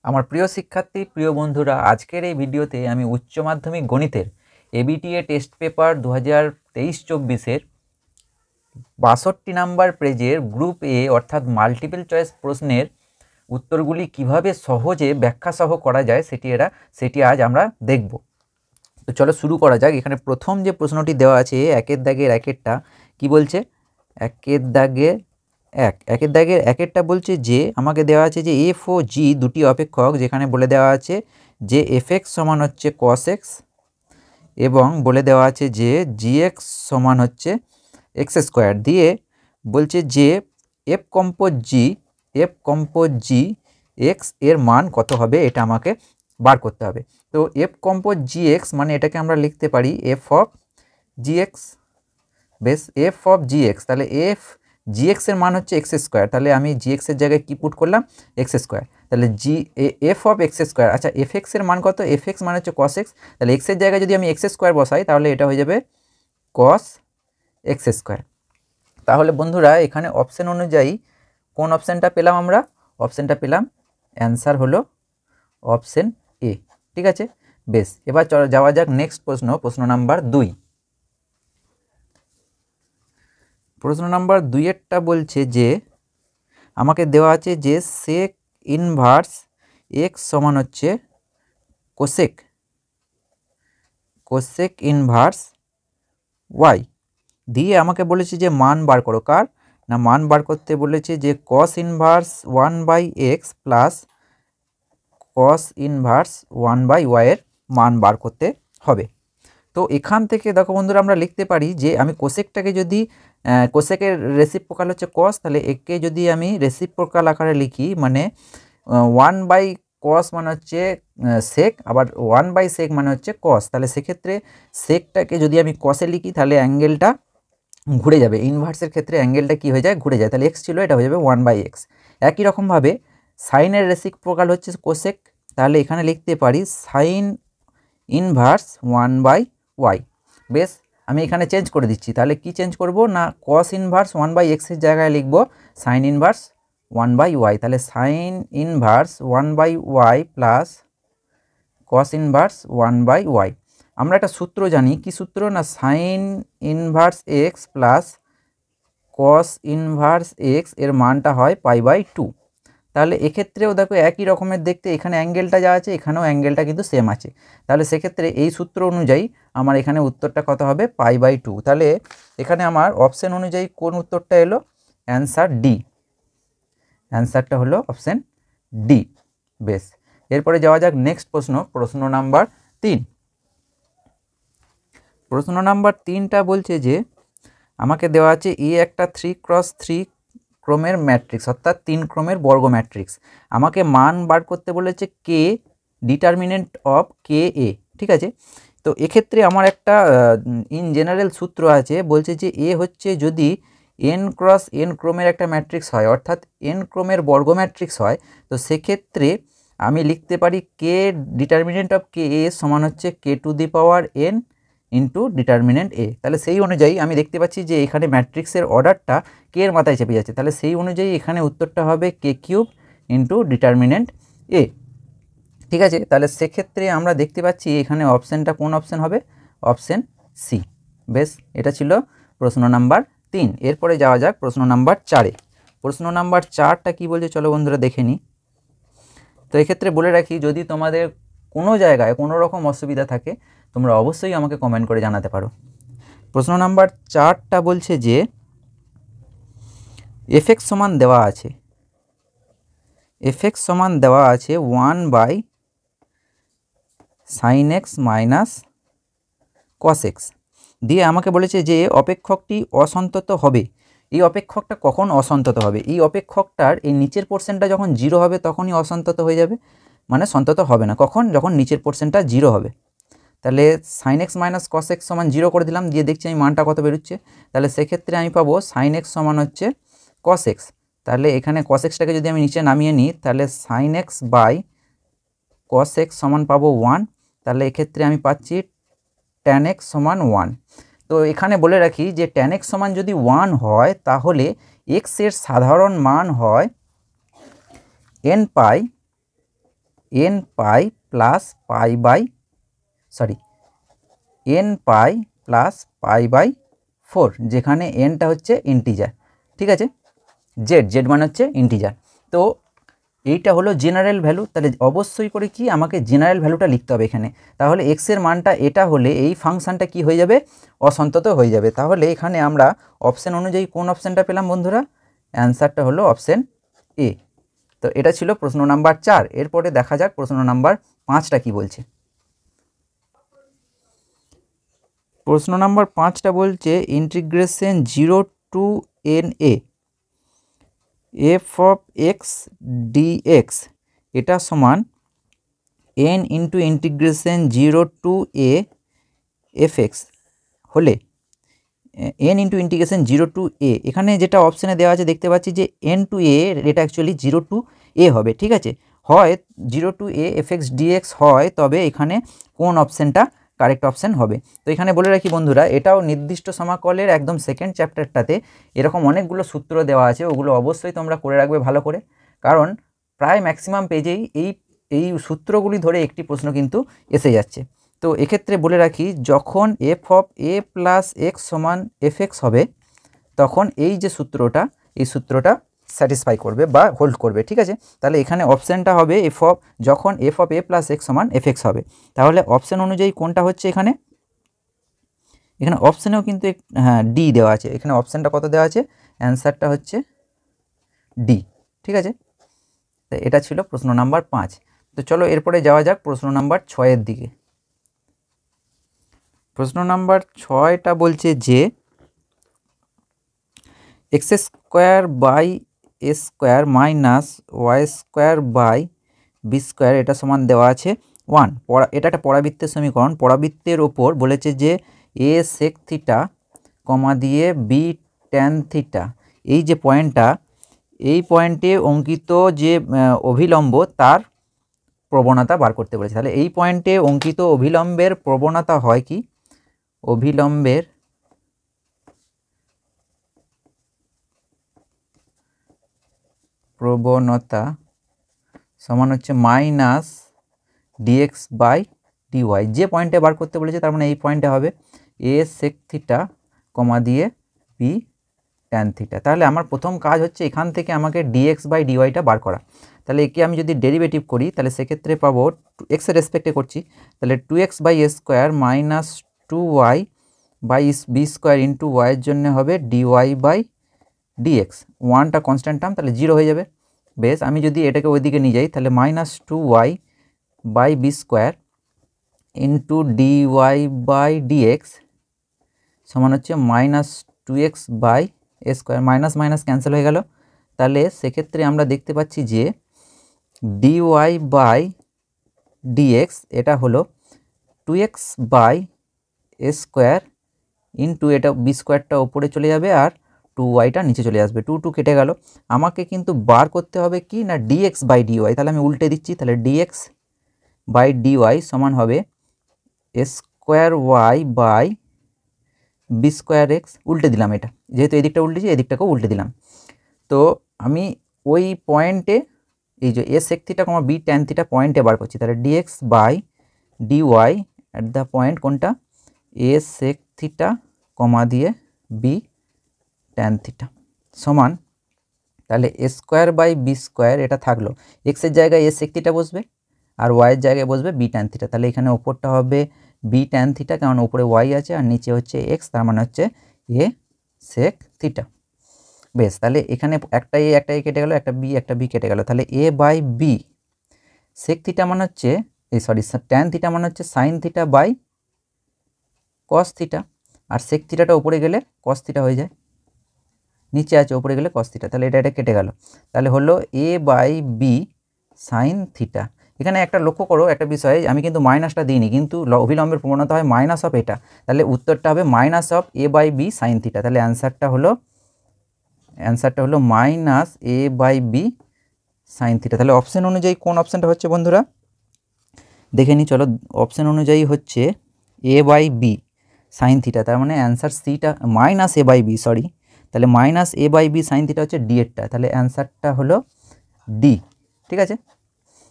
আমার প্রিয় শিক্ষার্থী, প্রিয় বন্ধুরা, আজকের এই ভিডিওতে আমি উচ্চ মাধ্যমিক গণিতের এবিটিএ টেস্ট পেপার 2023-24-এর 62 নাম্বার পেজের গ্রুপ এ অর্থাৎ মাল্টিপল চয়েস প্রশ্নের উত্তরগুলি কিভাবে সহজে ব্যাখ্যাসহ করা যায় সেটি আজ আমরা দেখব। তো চলো শুরু করা যাক। এখানে প্রথম যে প্রশ্নটি দেওয়া আছে একের দাগের একেরটা কি বলছে? একের দাগের একেরটা বলছে যে আমাকে দেওয়া আছে যে এফ ও জি দুটি অপেক্ষক, যেখানে বলে দেওয়া আছে যে এফ এক্স সমান হচ্ছে কস এক্স এবং বলে দেওয়া আছে যে জি এক্স সমান হচ্ছে এক্স স্কোয়ার, দিয়ে বলছে যে এফ কম্পোজ জি এক্স এর মান কত হবে এটা আমাকে বার করতে হবে। তো এফ কম্পোজ জি এক্স মানে এটাকে আমরা লিখতে পারি এফ অফ জি এক্স। বেশ, এফ অফ জি এক্স, তাহলে এফ জি এক্স এর মান হচ্ছে এক্স স্কোয়ার, তাহলে আমি জি এক্স এর জায়গায় কি পুট করলাম? X square. তাহলে এফ অফ এক্স স্কোয়ার, আচ্ছা এফ এক্স এর মান কত? এফ এক্স মানে হচ্ছে কস এক্স, তাহলে এক্স এর জায়গায় যদি আমি এক্স স্কোয়ার বসাই তাহলে এটা হয়ে যাবে কস এক্স স্কোয়ার। তাহলে বন্ধুরা এখানে অপশন অনুযায়ী কোন অপশানটা পেলাম আমরা? অপশানটা পেলাম, অ্যান্সার হলো অপশন এ। ঠিক আছে, বেশ, এবার যাওয়া যাক নেক্সট প্রশ্ন নাম্বার 2। প্রশ্ন নাম্বার 2-এরটা বলছে যে আমাকে দেওয়া আছে যে সেক ইনভার্স এক্স সমান হচ্ছে কোসেক ইনভার্স ওয়াই, দিয়ে আমাকে বলেছে যে মান বার করো। কার না? মান বার করতে বলেছে যে cos inverse 1/x plus cos inverse 1/y এর মান বার করতে হবে। তো এখান থেকে দেখো বন্ধুরা আমরা লিখতে পারি যে আমি কোসেকটাকে যদি কোসেকের রেসিপ্রোকাল হচ্ছে কস, তাহলে একে যদি আমি রেসিপ্রোকাল আকারে লিখি মানে 1/cos মানে হচ্ছে সেক, আবার 1/sec মানে হচ্ছে কস, তাহলে সেক্ষেত্রে সেকটাকে যদি আমি কসে লিখি তাহলে অ্যাঙ্গেলটা ঘুরে যাবে। ইনভার্সের ক্ষেত্রে অ্যাঙ্গেলটা কি হয়ে যায়? ঘুরে যায়। তাহলে এক্স ছিল, এটা হয়ে যাবে 1/x। একই রকমভাবে সাইনের রেসিপ্রোকাল হচ্ছে কোসেক, তাহলে এখানে লিখতে পারি সাইন ইনভার্স 1/y। বেশ, আমি এখানে চেঞ্জ করে দিচ্ছি। তাহলে কি চেঞ্জ করব না কস ইনভার্স 1/x এর জায়গায় লিখব সাইন ইনভার্স 1/y। তাহলে sign inverse 1/y plus cos inverse 1/y। আমরা একটা সূত্র জানি, কি সূত্র? না sign inverse x plus cos inverse x এর মানটা হয় π/2। তাহলে এক্ষেত্রেও দেখো একই রকমের দেখতে, এখানে অ্যাঙ্গেলটা যা আছে এখানেও অ্যাঙ্গেলটা কিন্তু সেম আছে। তাহলে সেক্ষেত্রে এই সূত্র অনুযায়ী আমার এখানে উত্তরটা কত হবে? π/2। তাহলে এখানে আমার অপশন অনুযায়ী কোন উত্তরটা এলো? Answer D. অ্যান্সারটা হলো অপশন ডি। বেশ, এরপরে যাওয়া যাক নেক্সট প্রশ্ন নাম্বার 3। প্রশ্ন নাম্বার 3টা বলছে যে আমাকে দেওয়া আছে এ একটা 3x3 ক্রমের ম্যাট্রিক্স, অর্থাৎ 3 ক্রমের বর্গ ম্যাট্রিক্স। আমাকে মান বার করতে বলেছে কে, ডিটারমিনেন্ট অফ কে এ। ঠিক আছে, তো এক্ষেত্রে আমার একটা ইন জেনারেল সূত্র আছে, বলছে যে এ হচ্ছে যদি n×n ক্রমের একটা ম্যাট্রিক্স হয়, অর্থাৎ n ক্রমের বর্গ ম্যাট্রিক্স হয়, তো সেক্ষেত্রে আমি লিখতে পারি কে ডিটারমিনেন্ট অফ কে এ সমান হচ্ছে k⁴n ইন্টু ডিটারমিনেন্ট এ। তাহলে সেই অনুযায়ী আমি দেখতে পাচ্ছি যে এখানে ম্যাট্রিক্সের অর্ডারটা কে এর মাথায় চেপে যাচ্ছে, তাহলে সেই অনুযায়ী এখানে উত্তরটা হবে k³ ইন্টু ডিটারমিনেন্ট এ। ঠিক আছে, তাহলে সেক্ষেত্রে আমরা দেখতে পাচ্ছি এখানে অপশানটা কোন অপশান হবে? Option C. বেশ, এটা ছিল প্রশ্ন নাম্বার 3। এরপরে যাওয়া যাক প্রশ্ন নাম্বার 4-এ। প্রশ্ন নাম্বার 4টা কী বলছে চলো বন্ধুরা দেখে নিই। তো এক্ষেত্রে বলে রাখি, যদি তোমাদের কোনো জায়গায় কোনো রকম অসুবিধা থাকে তোমরা অবশ্যই আমাকে কমেন্ট করে জানাতে পারো। প্রশ্ন নাম্বার 4টা বলছে যে এফ সমান দেওয়া আছে, সমান দেওয়া আছে 1/sin x minus cos x, দিয়ে আমাকে বলেছে যে অপেক্ষকটি অসন্তত হবে। এই অপেক্ষকটা কখন অসন্তত হবে? এই অপেক্ষকটার এই নিচের পোর্শনটা যখন 0 হবে তখনই অসন্তত হয়ে যাবে, মানে সন্তত হবে না। কখন? যখন নিচের পোর্শনটা 0 হবে। তাহলে sin x minus cos x সমান 0 করে দিলাম, দিয়ে দেখছি আমি মানটা কত বেরোচ্ছে। তাহলে সেক্ষেত্রে আমি পাবো sin x সমান হচ্ছে cos x। তাহলে এখানে cos xটাকে যদি আমি নিচে নামিয়ে নিই তাহলে sin x by cos x সমান পাবো 1। তাহলে এক্ষেত্রে আমি পাচ্ছি tan x সমান 1। তো এখানে বলে রাখি যে tan x সমান যদি 1 হয় তাহলে x এর সাধারণ মান হয় n pi n pi plus pi by n pi plus pi by 4, যেখানে nটা হচ্ছে ইন্টিজার। ঠিক আছে, জেড মানে হচ্ছে ইন্টিজার। তো এইটা হলো জেনারেল ভ্যালু। তাহলে অবশ্যই করে কি আমাকে জেনারেল ভ্যালুটা লিখতে হবে এখানে। তাহলে এক্স এর মানটা এটা হলে এই ফাংশনটা কি হয়ে যাবে, অসন্তত হয়ে যাবে। তাহলে এখানে আমরা অপশন অনুযায়ী কোন অপশানটা পেলাম বন্ধুরা, অ্যান্সারটা হলো অপশন এ। তো এটা ছিল প্রশ্ন নাম্বার 4। এরপরে দেখা যাক প্রশ্ন নাম্বার 5টা কি বলছে। প্রশ্ন নাম্বার 5টা বলছে integration 0 to NA f of x dx এটা সমান n into integration 0 to a fx হলে n into integration 0 to a, এখানে যেটা অপশানে দেওয়া আছে দেখতে পাচ্ছি যে n টু a, এটা অ্যাকচুয়ালি 0 টু a হবে। ঠিক আছে, হয় 0 টু a fx dx হয়, তবে এখানে কোন অপশানটা কারেক্ট অপশান হবে। তো এখানে বলে রাখি বন্ধুরা, এটাও নির্দিষ্ট সমাকলের একদম সেকেন্ড চ্যাপ্টারটাতে এরকম অনেকগুলো সূত্র দেওয়া আছে, ওগুলো অবশ্যই তোমরা করে রাখবে ভালো করে, কারণ প্রায় ম্যাক্সিমাম পেজেই এই সূত্রগুলি ধরে একটি প্রশ্ন কিন্তু এসে যাচ্ছে। তো এক্ষেত্রে বলে রাখি, যখন f of a plus x সমান fx হবে, তখন এই যে সূত্রটা, এই সূত্রটা স্যাটিসফাই করবে বা হোল্ড করবে। ঠিক আছে, তাহলে এখানে অপশানটা হবে যখন f of a plus x সমান fx হবে। তাহলে অপশান অনুযায়ী কোনটা হচ্ছে এখানে অপশানেও কিন্তু হ্যাঁ ডি দেওয়া আছে। এখানে অপশানটা কত দেওয়া আছে, অ্যান্সারটা হচ্ছে ডি। ঠিক আছে, তো এটা ছিল প্রশ্ন নাম্বার 5। তো চলো এরপরে যাওয়া যাক প্রশ্ন নাম্বার 6-এর দিকে। প্রশ্ন নাম্বার 6টা বলছে যে x square by A square minus y square by B square এটা সমান দেওয়া আছে 1। এটা একটা পরাবৃত্তের সমীকরণ। পরাবৃত্তের ওপর বলেছে যে এ সেক থিটা কমা দিয়ে বি ট্যান থিটা, এই যে পয়েন্টটা, এই পয়েন্টে অঙ্কিত যে অভিলম্ব তার প্রবণতা বার করতে বলেছে। তাহলে এই পয়েন্টে অঙ্কিত অভিলম্বের প্রবণতা হয় কি, অভিলম্বের প্রবণতা সমান হচ্ছে মাইনাস ডিএক্স বাই ডিওয়াই। যে পয়েন্টে বার করতে বলেছে তার মানে এই পয়েন্টে হবে এ সেক থিটা কমা দিয়ে বি ট্যান থিটা। তাহলে আমার প্রথম কাজ হচ্ছে এখান থেকে আমাকে ডিএক্স বাই ডিওয়াইটা বার করা। তাহলে একে আমি যদি ডেরিভেটিভ করি তাহলে সেক্ষেত্রে পাবো, এক্সের রেসপেক্টে করছি, তাহলে 2x by A square minus 2y by B square into ওয়াইয়ের জন্য হবে ডিওয়াই বাই ডিএক্স। 1টা কনস্ট্যান্ট টার্ম, তাহলে 0 হয়ে যাবে। বেশ, আমি যদি এটাকে ওইদিকে নিয়ে যাই তাহলে minus 2y by B square into dy by dx সমান হচ্ছে minus 2x by A square. Minus minus cancel হয়ে গেল। তাহলে সেক্ষেত্রে আমরা দেখতে পাচ্ছি যে ডিওয়াই বাই ডিএক্স এটা হলো 2x by A square into এটা বি স্কোয়ারটা ওপরে চলে যাবে আর 2yটা নিচে চলে আসবে, 2 কেটে গেল। আমাকে কিন্তু বার করতে হবে কি না ডিএক্স বাই ডিওয়াই। তাহলে আমি উল্টে দিচ্ছি, তাহলে ডিএক্স বাই ডিওয়াই সমান হবে A square y by B square x. উল্টে দিলাম, এটা যেহেতু এদিকটা উল্টেছি এদিকটাকেও উল্টে দিলাম। তো আমি ওই পয়েন্টে এই যে A sec theta comma B tan theta পয়েন্টে বার করছি, তাহলে d x by d y at the point কোনটা, এ সেক থিটা কমা দিয়ে বি ট্যান থিটা সমান, তাহলে এ স্কোয়ার বাই বি স্কোয়ার এটা থাকলো, এক্সের জায়গায় এ সেক থিটা বসবে আর ওয়াইয়ের জায়গায় বসবে বি ট্যান থিটা। তাহলে এখানে ওপরটা হবে বি ট্যান থিটা, কারণ ওপরে ওয়াই আছে আর নিচে হচ্ছে এক্স, তার মানে হচ্ছে এ সেক থিটা। বেশ, তাহলে এখানে একটা এ কেটে গেল, একটা বি কেটে গেল, তাহলে A by B sec theta মানে হচ্ছে ট্যান থিটা মানে হচ্ছে sine theta by cos theta, আর সেক থিটাটা উপরে গেলে কস থিটা হয়ে যায়, নিচে আছে উপরে গেলে কস থিটা। তাহলে এটা কেটে গেল, তাহলে হলো এ বাই বি সাইন থিটা। এখানে একটা লক্ষ্য করো একটা বিষয়, আমি কিন্তু মাইনাসটা দিইনি, কিন্তু অভিলম্বের প্রবণতা হয় মাইনাস অফ এটা, তাহলে উত্তরটা হবে minus of a by B sine theta. তাহলে অ্যান্সারটা হলো minus A by B sine theta. তাহলে অপশান অনুযায়ী কোন অপশানটা হচ্ছে বন্ধুরা দেখে নিই চলো। অপশান অনুযায়ী হচ্ছে A by B sine theta, তার মানে অ্যান্সার সিটা minus A by B, sorry, তাহলে minus A by B sine theta হচ্ছে ডি এরটা, তাহলে অ্যান্সারটা হলো ডি। ঠিক আছে,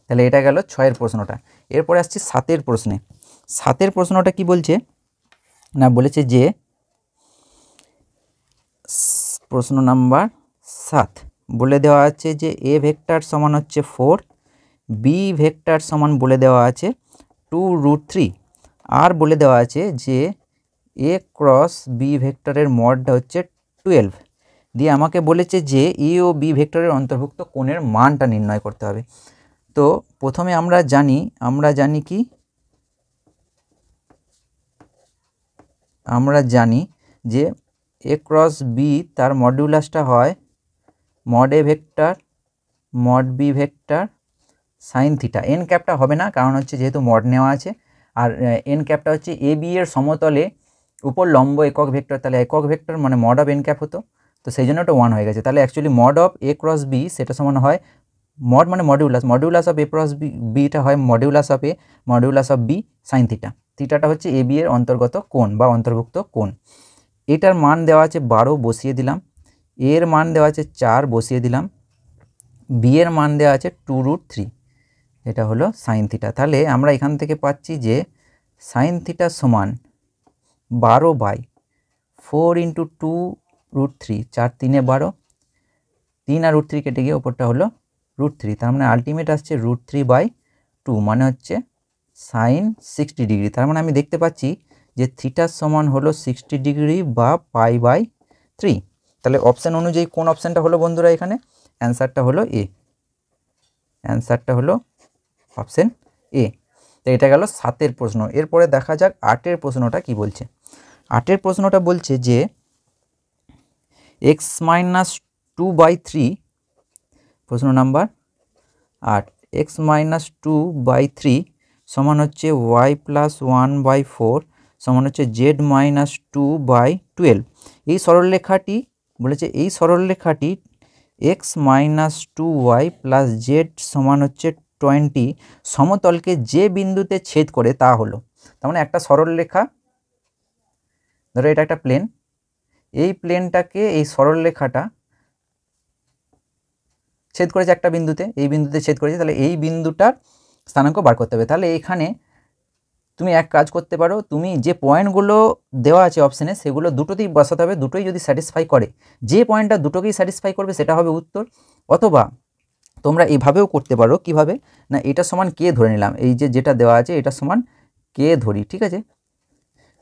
তাহলে এটা গেল 6-এর প্রশ্নটা। এরপরে আসছি 7-এর প্রশ্নে। 7-এর প্রশ্নটা কি বলছে না, বলেছে যে প্রশ্ন নাম্বার 7 বলে দেওয়া আছে যে এ ভেক্টর সমান হচ্ছে 4, বি ভেক্টর সমান বলে দেওয়া আছে 2√3, আর বলে দেওয়া আছে যে এ ক্রস বি ভেক্টরের মডটা হচ্ছে 12, দিয়ে আমাকে বলেছে যে এ ও বি ভেক্টরের অন্তর্ভুক্ত কোণের মানটা নির্ণয় করতে হবে। তো প্রথমে আমরা জানি কি, আমরা জানি যে এ ক্রস বি তার মডুলাসটা হয় mod A vector mod B vector sine theta. N ক্যাপটা হবে না, কারণ হচ্ছে যেহেতু মড নেওয়া আছে, আর এন ক্যাপটা হচ্ছে এ বি এর সমতলে উপর লম্ব একক ভেক্টর, তাহলে একক ভেক্টর মানে মড অফ এন ক্যাপ হতো, তো সেই জন্য ওটা 1 হয়ে গেছে। তাহলে actually mod of A cross B সেটা সমান হয় মড মানে মডিউলাস অফ এ ক্রস বিটা হয় modulus of A modulus of B sine theta. থিটাটা হচ্ছে এ বি এর অন্তর্গত কোণ বা অন্তর্ভুক্ত কোণ। এটার মান দেওয়া আছে 12 বসিয়ে দিলাম, এর মান দেওয়া আছে 4 বসিয়ে দিলাম, বি এর মান দেওয়া আছে 2√3, এটা হলো সাইন থিটা। তাহলে আমরা এখান থেকে পাচ্ছি যে সাইন থিটা সমান 12/4 × 2√3, 4 3 12, 3 আর √3 কেটে গিয়ে ওপরটা হলো √3, তার মানে আলটিমেট আসছে √3/2, মানে হচ্ছে সাইন 60 ডিগ্রি। তার মানে আমি দেখতে পাচ্ছি যে থিটার সমান হলো 60 ডিগ্রি বা π/3। তাহলে অপশান অনুযায়ী কোন অপশানটা হলো বন্ধুরা, এখানে অ্যান্সারটা হলো এ, অ্যান্সারটা হলো অপশান এ। তো এটা গেল 7-এর প্রশ্ন। এরপরে দেখা যাক 8-এর প্রশ্নটা কি বলছে। 8-এর প্রশ্নটা বলছে যে x-2/3, প্রশ্ন নাম্বার 8, x-2/3 সমান হচ্ছে y + 1/4 সমান হচ্ছে z-2/12। এই সরলরেখাটি বলেছে, এই সরলরেখাটি x - 2y + z সমান হচ্ছে 20 সমতলকে যে বিন্দুতে ছেদ করে তা হলো। তার মানে একটা সরলরেখা, ধরো এটা একটা প্লেন, এই প্লেনটাকে এই সরলরেখাটা ছেদ করেছে একটা বিন্দুতে, এই বিন্দুতে ছেদ করেছে, তাহলে এই বিন্দুটার স্থানাঙ্ক বার করতে হবে। তাহলে এখানে তুমি এক কাজ করতে পারো, তুমি যে পয়েন্টগুলো দেওয়া আছে অপশানে সেগুলো দুটোতেই বসাতে হবে, দুটোই যদি স্যাটিসফাই করে, যে পয়েন্টটা দুটোকেই স্যাটিসফাই করবে সেটা হবে উত্তর। অথবা তোমরা এইভাবেও করতে পারো, কিভাবে না, এটা সমান কে ধরে নিলাম, এই যে যেটা দেওয়া আছে এটা সমান কে ধরি, ঠিক আছে,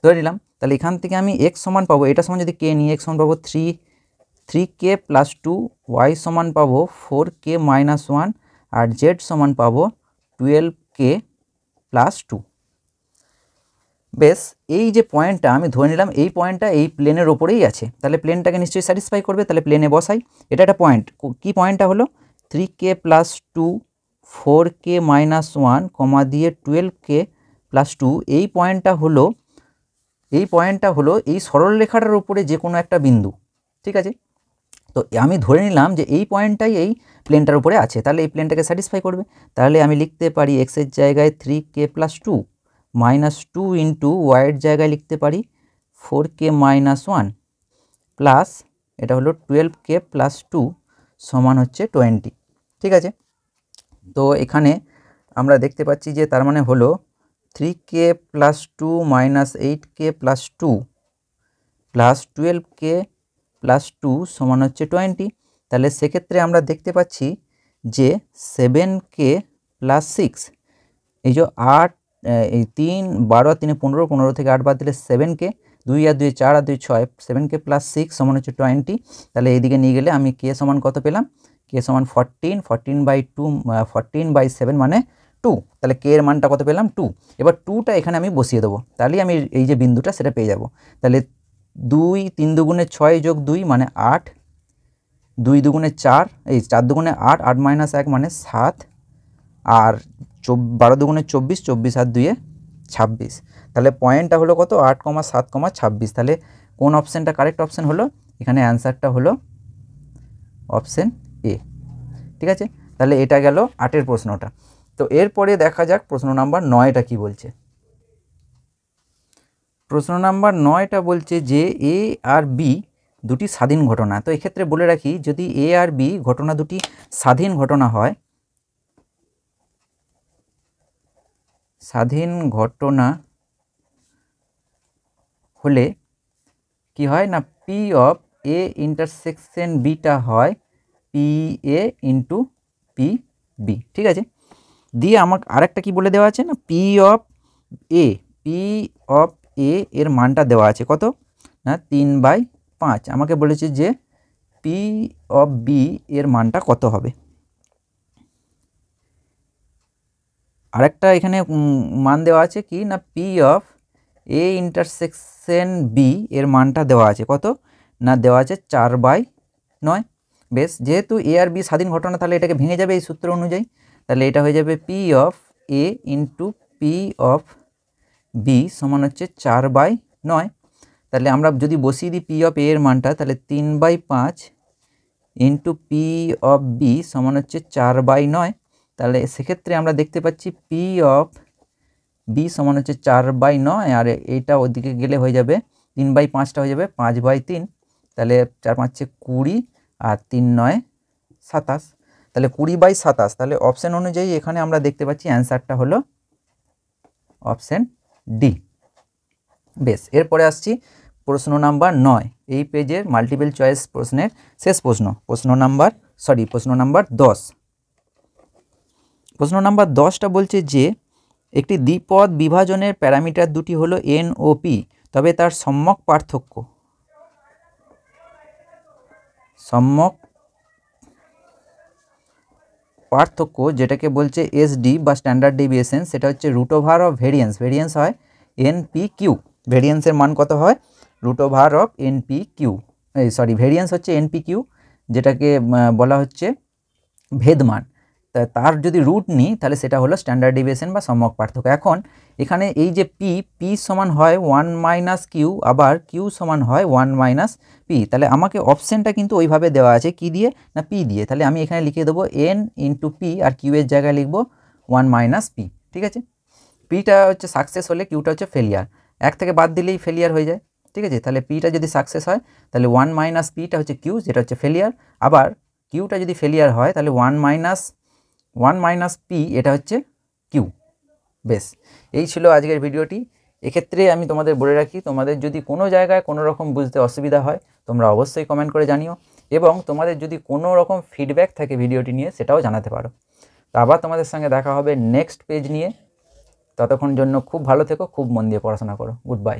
ধরে নিলাম। তাহলে এখান থেকে আমি x সমান পাবো, এটা সমান যদি কে নিয়ে x সমান পাবো 3k + 2, y সমান পাবো 4k - 1, আর z সমান পাবো 12k + 2। বেশ, এই যে পয়েন্টটা আমি ধরে নিলাম, এই পয়েন্টটা এই প্লেনের ওপরেই আছে, তাহলে প্লেনটাকে নিশ্চয়ই স্যাটিসফাই করবে, তাহলে প্লেনে বসাই। এটা একটা পয়েন্ট, কি পয়েন্টটা হলো 3k + 2, 4k - 1, কমা দিয়ে 12k + 2, এই পয়েন্টটা হলো এই সরলরেখাটার উপরে যে কোনো একটা বিন্দু, ঠিক আছে। তো আমি ধরে নিলাম যে এই পয়েন্টটাই এই প্লেনটার উপরে আছে, তাহলে এই প্লেনটাকে স্যাটিসফাই করবে। তাহলে আমি লিখতে পারি x এর জায়গায় 3k + 2 - 2 × y এর জায়গায় লিখতে পারি 4k - 1 প্লাস এটা হলো 12k + 2 সমান হচ্ছে 20, ঠিক আছে। তো এখানে আমরা দেখতে পাচ্ছি যে তার মানে হলো 3k + 2 - 8k + 2 প্লাস 12k + 2 সমান হচ্ছে 20। তাহলে সেক্ষেত্রে আমরা দেখতে পাচ্ছি যে 7k + 6, এই যে 8, এই 3 12 আর 3 15, 15 থেকে 8 বাদ দিলে 7k, 2 আর 2 4 আর 2 6, 7k + 6 সমান হচ্ছে 20। তাহলে এইদিকে নিয়ে গেলে আমি k সমান কত পেলাম, k সমান 14, 14/2, 14/7 মানে 2, তাহলে k এর মানটা কত পেলাম 2। এবার 2টা এখানে আমি বসিয়ে দেবো, তাহলে আমি এই যে বিন্দুটা সেটা পেয়ে যাব। তাহলে 2 3 দুগুণে 6 + 2 মানে 8, 2 দুগুণে 4, এই 4 দুগুণে 8, 8 - 1 মানে 7, আর 12 দুগুণে 24, 24 আর 2 26। তাহলে পয়েন্টটা হলো কত 8, 7, 26। তাহলে কোন অপশানটা কারেক্ট অপশান হলো, এখানে অ্যান্সারটা হলো অপশান এ, ঠিক আছে। তাহলে এটা গেল 8-এর প্রশ্নটা। তো এরপরে দেখা যাক প্রশ্ন নাম্বার 9টা কি বলছে। প্রশ্ন নাম্বার 9টা বলছে যে এ আর বি দুটি স্বাধীন ঘটনা। তো এক্ষেত্রে বলে রাখি, যদি এ আর বি ঘটনা দুটি স্বাধীন ঘটনা হয়, স্বাধীন ঘটনা হলে কি হয় না পি অফ এ ইন্টারসেকশন বিটা হয় P A into P B, ঠিক আছে। দিয়ে আমাকে আরেকটা কি বলে দেওয়া আছে না পি অফ এ এর মানটা দেওয়া আছে কত না 3/5। আমাকে বলেছে যে পি অফ বি এর মানটা কত হবে। আরেকটা এখানে মান দেওয়া আছে কি না P of A intersection B এর মানটা দেওয়া আছে কত না দেওয়া আছে 4/9। বেশ, যেহেতু এ আর বি স্বাধীন ঘটনা তাহলে এটাকে ভেঙে যাবে এই সূত্র অনুযায়ী, তাহলে এটা হয়ে যাবে P of A into P of B সমান হচ্ছে 4/9। তাহলে আমরা যদি বসিয়ে দিই পি অফ এ এর মানটা তাহলে 3/5 ইন্টু পি অফ বি সমান হচ্ছে 4/9। তাহলে সেক্ষেত্রে আমরা দেখতে পাচ্ছি পি অফ বি সমান হচ্ছে 4/9 আর এইটা ওদিকে গেলে হয়ে যাবে 3/5টা হয়ে যাবে 5/3। তাহলে 4×5 = 20 আর 3×9 = 27। তাহলে 20/27। তাহলে অপশান অনুযায়ী এখানে আমরা দেখতে পাচ্ছি অ্যান্সারটা হলো অপশান ডি। বেশ, এরপরে আসছি প্রশ্ন নাম্বার 9, এই পেজের মাল্টিপল চয়েস প্রশ্নের শেষ প্রশ্ন, প্রশ্ন নাম্বার 10। প্রশ্ন নাম্বার 10টা বলছে যে একটি দ্বিপদ বিভাজনের প্যারামিটার দুটি হলো এন ও পি, তবে তার সম্যক পার্থক্য যেটাকে বলছে এসডি বা স্ট্যান্ডার্ড ডেভিয়েশন, সেটা হচ্ছে রুট ওভার অফ ভেরিয়েন্স হয় এন পি কিউ। ভেরিয়েন্সের মান কত হয় root over of n p q, variance হচ্ছে এন পি কিউ, যেটাকে বলা হচ্ছে ভেদমান। তার যদি রুট নিই তাহলে সেটা হলো স্ট্যান্ডার্ড ডেভিয়েশন বা সম্যক পার্থক্য। এখন এখানে এই যে পি সমান হয় 1 - কিউ, আবার কিউ সমান হয় 1 - পি। তাহলে আমাকে অপশানটা কিন্তু ওইভাবে দেওয়া আছে কি দিয়ে না পি দিয়ে। তাহলে আমি এখানে লিখে দেবো N into P R Q এর জায়গায় লিখবো 1 - পি, ঠিক আছে। পিটা হচ্ছে সাকসেস হলে কিউটা হচ্ছে ফেলিয়ার, এক থেকে বাদ দিলেই ফেলিয়ার হয়ে যায়, ঠিক আছে। তাহলে পিটা যদি সাকসেস হয় তাহলে 1 - পিটা হচ্ছে কিউ, যেটা হচ্ছে ফেলিয়ার। আবার কিউটা যদি ফেলিয়ার হয় তাহলে 1 - পি এটা হচ্ছে কিউ। বেশ, এই ছিল আজকের ভিডিওটি। এক্ষেত্রে আমি তোমাদের বলে রাখি, তোমাদের যদি কোনো জায়গায় কোনো রকম বুঝতে অসুবিধা হয় তোমরা অবশ্যই কমেন্ট করে জানিও, এবং তোমাদের যদি কোনো রকম ফিডব্যাক থাকে ভিডিওটি নিয়ে সেটাও জানাতে পারো। তো আবার তোমাদের সঙ্গে দেখা হবে নেক্সট পেজ নিয়ে। ততক্ষণ জন্য খুব ভালো থেকো, খুব মন দিয়ে পড়াশোনা করো। Good bye.